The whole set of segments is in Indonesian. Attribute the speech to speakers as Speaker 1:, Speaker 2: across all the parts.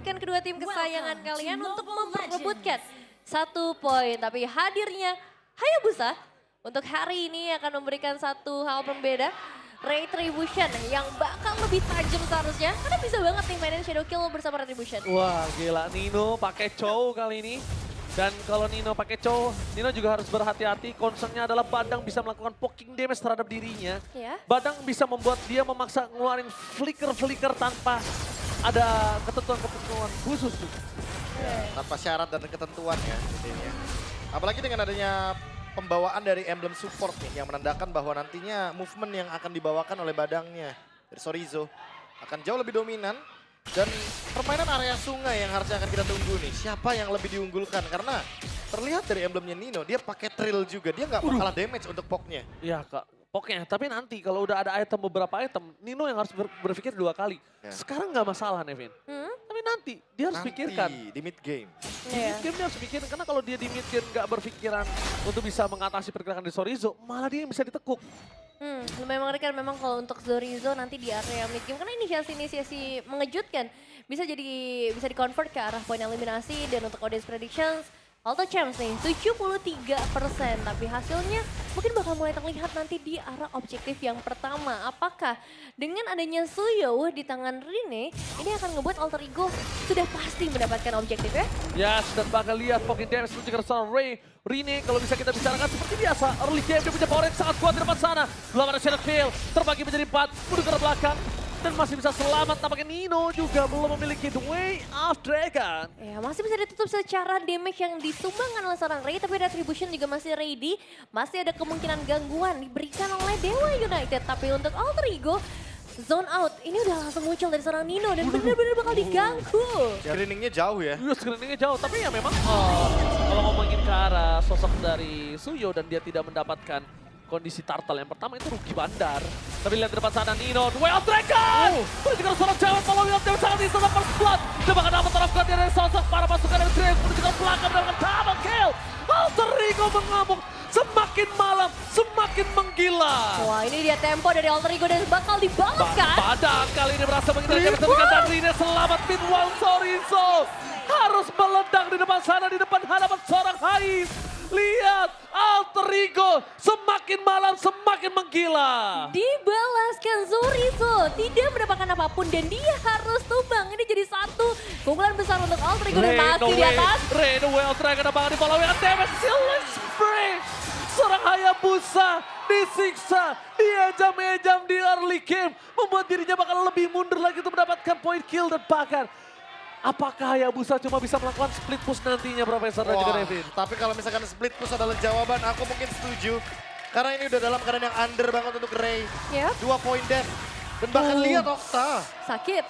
Speaker 1: menyaksikan kedua tim kesayangan kalian untuk memperebutkan 1 poin. Tapi hadirnya Hayabusa untuk hari ini akan memberikan satu hal pembeda. Retribution yang bakal lebih tajam seharusnya. Karena bisa banget nih mainin Shadow Kill bersama Retribution.
Speaker 2: Wah gila, Nino pakai Chow kali ini. Dan kalau Nino pakai Chow, Nino juga harus berhati-hati. Concernnya adalah Badang bisa melakukan poking damage terhadap dirinya.
Speaker 1: Ya.
Speaker 2: Badang bisa membuat dia memaksa ngeluarin flicker-flicker tanpa ada ketentuan-ketentuan khusus tuh.
Speaker 3: Tanpa syarat dan ketentuan ya intinya. Apalagi dengan adanya pembawaan dari emblem support nih yang menandakan bahwa nantinya movement yang akan dibawakan oleh Badangnya dari Chorizo akan jauh lebih dominan. Dan permainan area sungai yang harusnya akan kita tunggu nih. Siapa yang lebih diunggulkan? Karena terlihat dari emblemnya Nino, dia pakai trill juga. Dia nggak mau kalah damage untuk poknya.
Speaker 2: Iya kak, pokoknya. Tapi nanti kalau udah ada item, beberapa item, Nino yang harus berpikir 2 kali.
Speaker 3: Ya.
Speaker 2: Sekarang nggak masalah Nevin. Tapi nanti dia harus pikirkan.
Speaker 3: Di mid game.
Speaker 2: Di mid game dia harus pikirin, karena kalau dia di mid game nggak berpikiran untuk bisa mengatasi pergerakan di Chorizo, malah dia yang bisa ditekuk.
Speaker 1: Lumayan mengerikan memang kalau untuk Chorizo nanti di area mid game. Karena inisiasi mengejutkan. Bisa di-convert ke arah poin eliminasi dan untuk audience predictions. Auto Champs nih 73%. Tapi hasilnya mungkin bakal mulai terlihat nanti di arah objektif yang pertama. Apakah dengan adanya Suyo di tangan Rine, ini akan ngebuat Alter Ego sudah pasti mendapatkan objektif ya?
Speaker 2: Yes, dan bakal lihat poking damage menuju ke seorang Rine, kalau bisa kita bicarakan seperti biasa, early game dia punya power yang sangat kuat di depan sana. Belum ada Shadow Kill, terbagi menjadi 4, mundur ke belakang. Dan masih bisa selamat, tampaknya Nino juga belum memiliki The Way of Dragon.
Speaker 1: Ya, masih bisa ditutup secara damage yang disumbangkan oleh seorang Ray, tapi Retribution juga masih ready. Masih ada kemungkinan gangguan diberikan oleh Dewa United, tapi untuk Alter Ego, zone out ini udah langsung muncul dari seorang Nino dan benar-benar bakal diganggu.
Speaker 3: Screeningnya jauh ya.
Speaker 2: Iya, screeningnya jauh, tapi ya memang kalau ngomongin ke arah sosok dari Suyo dan dia tidak mendapatkan kondisi turtle yang pertama itu rugi bandar. Tapi lihat di depan sana Nino, The Way of Dragon! Menunjukkan seorang cewek, follow Way of Dragon sangat di sana first blood. Dia bakal dapat taraf ganti dari sosok para pasukan dari Drake. Menunjukkan belakang mendapatkan double kill. Alter Ego mengamuk, semakin malam, semakin menggila.
Speaker 1: Wah, ini dia tempo dari Alter Ego dan bakal dibalas kan?
Speaker 2: Badang kali ini berhasil menghindari dan Rine selamat. Meanwhile Chorizo harus meledak di depan sana, di depan hadapan seorang Hais. Lihat, Alter Ego semakin malam semakin menggila.
Speaker 1: Dibalaskan Chorizo, tidak mendapatkan apapun dan dia harus tumbang. Ini jadi satu keunggulan besar untuk Alter Ego dan masih di atas.
Speaker 2: The Way of Dragon bakal di follow dengan damage silent spray. Seorang Hayabusa disiksa, diejam-ejam di early game. Membuat dirinya bakal lebih mundur lagi untuk mendapatkan point kill dan bahkan apakah Hayabusa cuma bisa melakukan split push nantinya Profesor dan juga Devin?
Speaker 3: Tapi kalau misalkan split push adalah jawaban, aku mungkin setuju. Karena ini udah dalam keadaan yang under banget untuk Ray.
Speaker 1: Yep.
Speaker 3: 2 poin dead. Dan bahkan lihat Okta.
Speaker 1: Sakit.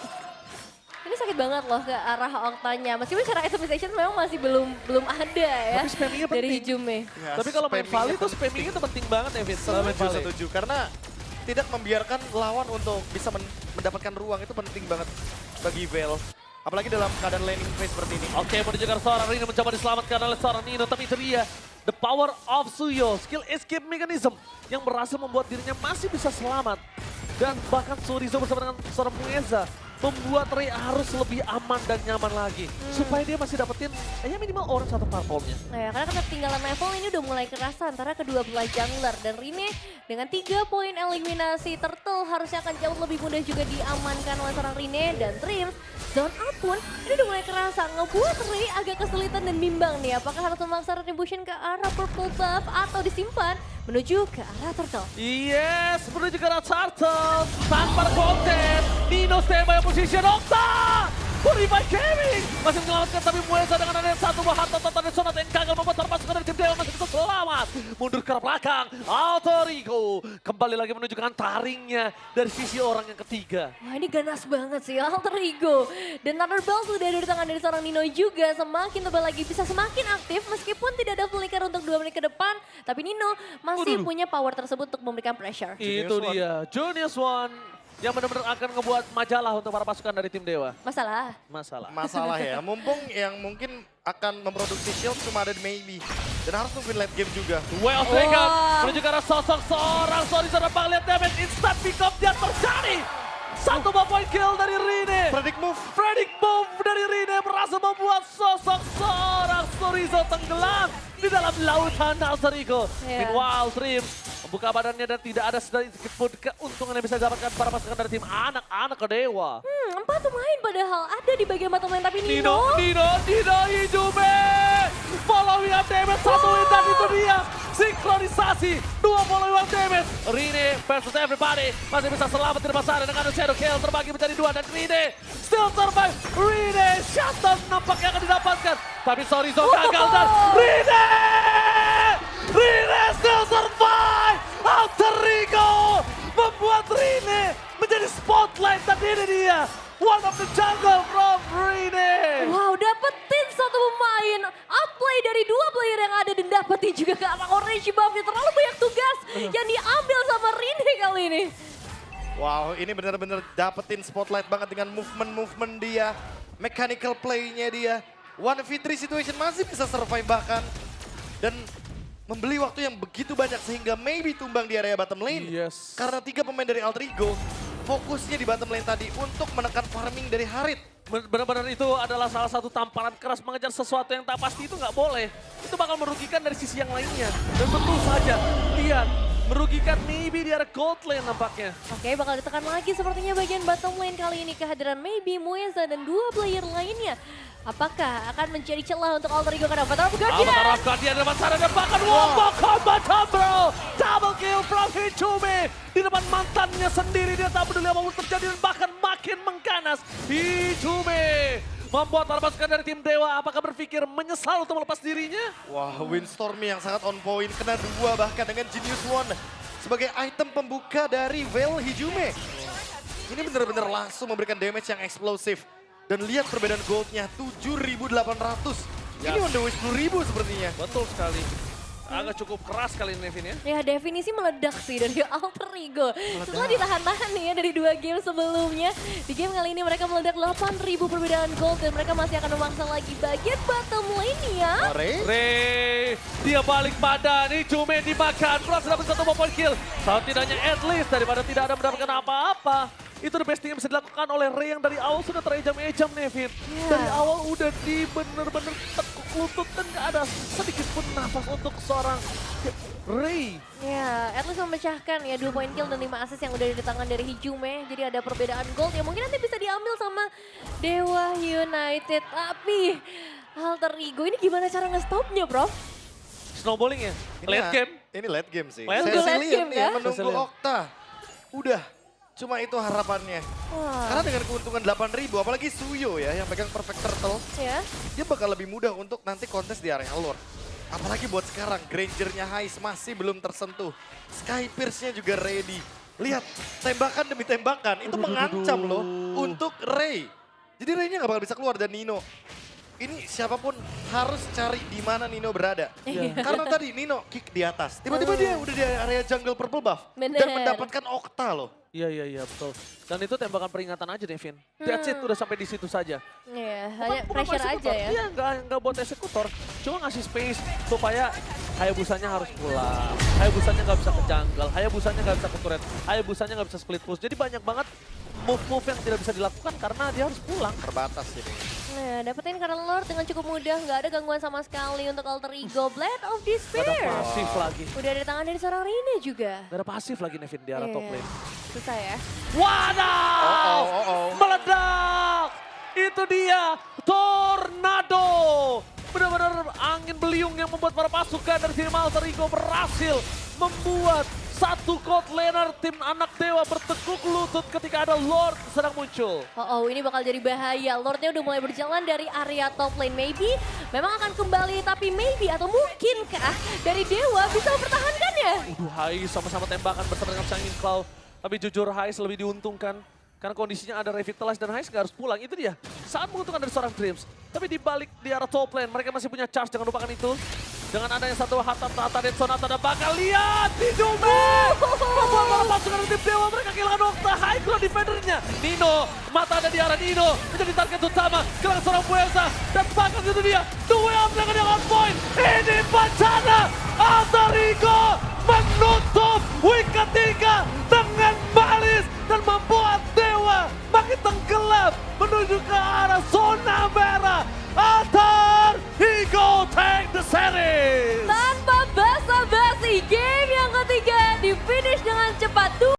Speaker 1: Ini sakit banget loh ke arah Oktanya. Meskipun secara itemization memang masih belum ada ya.
Speaker 2: Tapi spammingnya
Speaker 1: dari
Speaker 2: penting.
Speaker 1: Hijume.
Speaker 3: Ya,
Speaker 2: Tapi kalau main
Speaker 3: spammingnya
Speaker 2: Vali itu spammingnya itu penting banget Devin. Kalau main Vali.
Speaker 3: Setuju, karena tidak membiarkan lawan untuk bisa mendapatkan ruang itu penting banget bagi Vel. Apalagi dalam keadaan laning phase seperti ini.
Speaker 2: Oke, menuju ke seorang Rino mencoba diselamatkan oleh seorang Nino. Tapi itu dia, the power of Suyo, skill escape mechanism yang berhasil membuat dirinya masih bisa selamat. Dan bahkan Chorizo bersama dengan seorang Mueza membuat Ray harus lebih aman dan nyaman lagi. Supaya dia masih dapetin ya minimal orang satu platformnya.
Speaker 1: Nah ya, karena ketertinggalan level ini udah mulai kerasa antara kedua belah jungler. Dan Rine dengan 3 poin eliminasi Turtle harusnya akan jauh lebih mudah juga diamankan oleh seorang Rine. Dan Trims, zone out pun ini udah mulai kerasa. Ngebuat Ray agak kesulitan dan bimbang nih. Apakah harus memaksa Retribution ke arah purple buff atau disimpan menuju ke arah Turtle?
Speaker 2: Yes, menuju ke arah Turtle. Tanpa konten, Nino standby position Okta. Purify Gaming masih menyelamatkan, tapi Mueza dengan ada satu buah harta total dan sonat yang gagal membuat terpasukan dari tim Dewa masih bisa selamat. Mundur ke belakang, Alter Ego kembali lagi menunjukkan taringnya dari sisi orang yang ketiga.
Speaker 1: Wah ini ganas banget sih Alter Ego. Dan Thunder Bell sudah ada di tangan dari seorang Nino juga. Semakin tebal lagi bisa semakin aktif meskipun tidak ada flicker untuk 2 menit ke depan. Tapi Nino masih punya power tersebut untuk memberikan pressure.
Speaker 2: Itu dia, Junius One yang benar-benar akan ngebuat majalah untuk para pasukan dari tim Dewa.
Speaker 1: Masalah.
Speaker 3: Masalah ya, mumpung yang mungkin akan memproduksi shield cuma ada di Maybe. Dan harus nungguin late game juga.
Speaker 2: Well taken, menuju ke arah sosok seorang Chorizo dan bakal lihat damage instant pick up dia terjadi. 1 buah point kill dari Rine.
Speaker 3: Predict move
Speaker 2: dari Rine. membuat sosok seorang Chorizo tenggelam di dalam lautan Alter Ego.
Speaker 1: Iya.
Speaker 2: Meanwhile, Dream membuka badannya dan tidak ada sedikit pun keuntungan yang bisa didapatkan para pasukan dari tim anak-anak Dewa.
Speaker 1: 4 pemain padahal ada di bagian bottom lane, tapi
Speaker 2: Nino Hijume! Following up damage, satu hit dan itu dia. Sinkronisasi, 2 following up damage. Rine versus everybody. Masih bisa selamat di depan sana dengan shadow kill terbagi menjadi 2 dan Rine still survive. Rine shutdown nampaknya akan didapatkan. Tapi Chorizo gagal dan Rine still survive. Alter Ego membuat Rine menjadi spotlight dan ini dia. One of the jungle from Rine.
Speaker 1: Wow, dapetin satu pemain. Outplay dari 2 player yang ada dan dapetin juga ke arah orange buff-nya. Terlalu banyak tugas yang diambil sama Rine kali ini.
Speaker 3: Wow, ini benar-benar dapetin spotlight banget dengan movement-movement dia. Mechanical play-nya dia. 1v3 situation masih bisa survive bahkan. Dan membeli waktu yang begitu banyak sehingga maybe tumbang di area bottom lane.
Speaker 2: Yes.
Speaker 3: Karena 3 pemain dari Alter Ego fokusnya di bottom lane tadi untuk menekan farming dari Harit.
Speaker 2: Benar-benar itu adalah salah satu tamparan keras mengejar sesuatu yang tak pasti itu nggak boleh. Itu bakal merugikan dari sisi yang lainnya. Dan betul saja, lihat, merugikan maybe di area gold lane nampaknya.
Speaker 1: Oke, bakal ditekan lagi sepertinya bagian bottom lane kali ini. Kehadiran maybe Mueza dan 2 player lainnya. Apakah akan menjadi celah untuk Alter Ego karena Avatar Guardian?
Speaker 2: Avatar Guardian depan sana dan bahkan wombo combat bro. Double kill from Hijume. Di depan mantannya sendiri, dia tak peduli apapun terjadi dan bahkan makin mengganas. Hijume membuat para pasukan dari tim Dewa apakah berpikir menyesal untuk melepas dirinya?
Speaker 3: Wah, Windstormy yang sangat on point. Kena 2 bahkan dengan Genius One sebagai item pembuka dari Veil Hijume. Ini benar-benar langsung memberikan damage yang eksplosif. Dan lihat perbedaan goldnya, 7.800. Ini on the way 10.000 sepertinya.
Speaker 2: Betul sekali. Agak cukup keras kali ini Nevin ya.
Speaker 1: Ya, definisi meledak sih dari Alter Ego. Setelah ditahan-tahan nih ya dari 2 game sebelumnya. Di game kali ini mereka meledak 8.000 perbedaan gold dan mereka masih akan memangsa lagi bagian bottom lane ya.
Speaker 2: Ray, dia balik badan, Hijume dimakan, berhasil dapat 1 point kill. Setidaknya at least daripada tidak ada mendapatkan apa-apa. Itu the best thing yang bisa dilakukan oleh Ray yang dari awal sudah terejam-ejam Nevin. Dari awal udah di bener-bener tekuk lutut dan gak ada sedikit pun nafas untuk seorang Ray.
Speaker 1: Ya, at least memecahkan ya 2 point kill dan 5 assist yang udah di tangan dari Hijume. Jadi ada perbedaan gold yang mungkin nanti bisa diambil sama Dewa United. Tapi Alter Ego ini gimana cara nge-stopnya, bro?
Speaker 2: Snowballing ya? Late game?
Speaker 3: Ini late game sih.
Speaker 2: Late
Speaker 1: game
Speaker 3: Cecilian
Speaker 1: kan?
Speaker 3: ya menunggu
Speaker 2: Cecilian.
Speaker 3: Okta. Udah. Cuma itu harapannya.
Speaker 1: Wah.
Speaker 3: Karena dengan keuntungan 8.000, apalagi Suyo ya yang pegang Perfect Turtle,
Speaker 1: Ya.
Speaker 3: dia bakal lebih mudah untuk nanti kontes di area Lord. Apalagi buat sekarang, Granger-nya Heist masih belum tersentuh. Sky Pierce-nya juga ready. Lihat, tembakan demi tembakan itu mengancam loh untuk Ray. Jadi Ray-nya nggak bakal bisa keluar dan Nino. Ini siapapun harus cari di mana Nino berada. Karena tadi Nino kick di atas. Tiba-tiba dia udah di area jungle purple buff. Dan
Speaker 1: Bener.
Speaker 3: mendapatkan Okta loh.
Speaker 2: Iya betul. Dan itu tembakan peringatan aja Nevin. That's it, udah sampai di situ saja.
Speaker 1: Ya, hanya
Speaker 2: Bukan
Speaker 1: pressure
Speaker 2: eksekutor.
Speaker 1: aja ya.
Speaker 2: Iya, nggak buat eksekutor. Cuma ngasih space supaya Hayabusanya harus pulang. Hayabusanya nggak bisa ke jungle. Hayabusanya nggak bisa ke turret. Hayabusanya nggak bisa split push. Jadi banyak banget move-move yang tidak bisa dilakukan karena dia harus pulang.
Speaker 3: Terbatas jadi.
Speaker 1: Nah, dapetin karena Lord dengan cukup mudah, nggak ada gangguan sama sekali untuk Alter Ego. Blade of
Speaker 2: Gak ada
Speaker 1: Despair.
Speaker 2: pasif lagi.
Speaker 1: Udah ada di tangan dari seorang Rine juga.
Speaker 2: Gak ada pasif lagi Nevin di arah top lane.
Speaker 1: Susah ya.
Speaker 2: Wadaw!
Speaker 3: Oh.
Speaker 2: Meledak! Itu dia, Tornado! Benar-benar angin beliung yang membuat para pasukan dari tim Alter Ego berhasil membuat satu gold laner tim anak dewa bertekuk lutut ketika ada Lord sedang muncul.
Speaker 1: Ini bakal jadi bahaya. Lordnya udah mulai berjalan dari area top lane. Maybe memang akan kembali, tapi maybe atau mungkinkah dari Dewa bisa mempertahankannya?
Speaker 2: Hais sama-sama tembakan bersama dengan Sangin Cloud. Tapi jujur Hais lebih diuntungkan. Karena kondisinya ada Revitalize dan Hais nggak harus pulang. Itu dia, sangat menguntungkan dari seorang Dreams. Tapi di balik di arah top lane, mereka masih punya charge, jangan lupakan itu. Dengan adanya satu Hata dan Sonata dan bakal lihat Hijume. Membuat para pasukan dari tim Dewa, mereka kehilangan Okta. High ground defendernya. Nino, mata ada di arah Nino. Menjadi target utama, kehilangan seorang Mueza. Dan bahkan itu dia, duel dengan yang on point. Ini bencana, Alter Ego menutup week ketiga dengan malis. Dan membuat Dewa makin tenggelam menuju ke arah zona merah. seri.